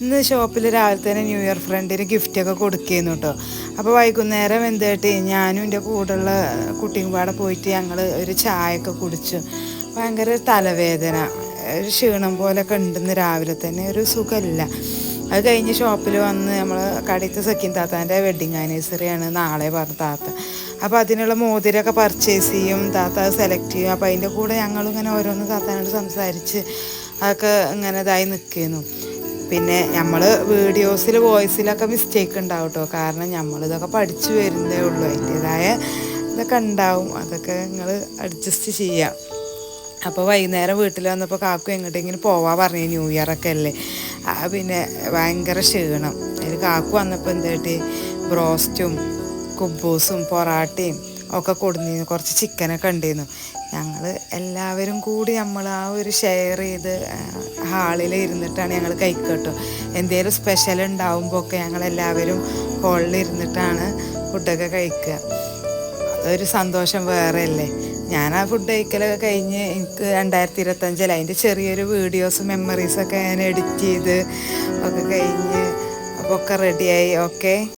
ഇന്ന് ഷോപ്പിൽ രാവിലെ തന്നെ ന്യൂ ഇയർ ഫ്രണ്ടിന് ഗിഫ്റ്റൊക്കെ കൊടുക്കുന്നു കേട്ടോ. അപ്പോൾ വൈകുന്നേരം എന്തായിട്ട് ഞാനും എൻ്റെ കൂടെയുള്ള കുട്ടിയും പാടെ പോയിട്ട് ഞങ്ങൾ ഒരു ചായയൊക്കെ കുടിച്ചു. ഭയങ്കര തലവേദന, ഒരു ക്ഷീണം പോലെയൊക്കെ ഉണ്ടെന്ന് രാവിലെ തന്നെ, ഒരു സുഖമില്ല. അത് കഴിഞ്ഞ് ഷോപ്പിൽ വന്ന് നമ്മൾ കടയിലത്തെ സക്കീൻ താത്താൻ്റെ വെഡ്ഡിങ് ആനിവേഴ്സറിയാണ് നാളെ പറഞ്ഞ താത്ത. അപ്പോൾ അതിനുള്ള മോതിരമൊക്കെ പർച്ചേസ് ചെയ്യും, താത്ത അത് സെലക്ട് ചെയ്യും. അപ്പോൾ അതിൻ്റെ കൂടെ ഞങ്ങളിങ്ങനെ ഓരോന്ന് താത്താനോട് സംസാരിച്ച് അതൊക്കെ ഇങ്ങനെ ഇതായി നിൽക്കുന്നു. പിന്നെ നമ്മൾ വീഡിയോസിൽ വോയിസിലൊക്കെ മിസ്റ്റേക്ക് ഉണ്ടാവും കേട്ടോ, കാരണം നമ്മളിതൊക്കെ പഠിച്ചു വരുന്നേ ഉള്ളൂ. അതിൻ്റേതായ ഇതൊക്കെ ഉണ്ടാവും, അതൊക്കെ നിങ്ങൾ അഡ്ജസ്റ്റ് ചെയ്യാം. അപ്പോൾ വൈകുന്നേരം വീട്ടിൽ വന്നപ്പോൾ കാക്കു എങ്ങോട്ടെങ്കിലും പോവാൻ പറഞ്ഞു, ന്യൂ ഇയറൊക്കെ അല്ലേ. പിന്നെ ഭയങ്കര ക്ഷീണം. അതിൽ കാക്കു വന്നപ്പോൾ എന്തായിട്ട് ബ്രോസ്റ്റും കുബൂസും പൊറാട്ടയും ഒക്കെ കൊടുന്നിരുന്നു, കുറച്ച് ചിക്കനൊക്കെ ഉണ്ടായിരുന്നു. ഞങ്ങൾ എല്ലാവരും കൂടി നമ്മൾ ആ ഒരു ഷെയർ ചെയ്ത് ഹാളിൽ ഇരുന്നിട്ടാണ് ഞങ്ങൾ കഴിക്കട്ടോ. എന്തെങ്കിലും സ്പെഷ്യൽ ഉണ്ടാവുമ്പോൾ ഒക്കെ ഞങ്ങളെല്ലാവരും ഹോളിൽ ഇരുന്നിട്ടാണ് ഫുഡൊക്കെ കഴിക്കുക. അതൊരു സന്തോഷം വേറെ അല്ലേ. ഞാൻ ആ ഫുഡ് കഴിക്കലൊക്കെ കഴിഞ്ഞ് എനിക്ക് 2025 അതിൻ്റെ ചെറിയൊരു വീഡിയോസ് മെമ്മറീസൊക്കെ ഞാൻ എഡിറ്റ് ചെയ്ത് ഒക്കെ കഴിഞ്ഞ് അപ്പോൾ ഒക്കെ റെഡിയായി. ഓക്കെ.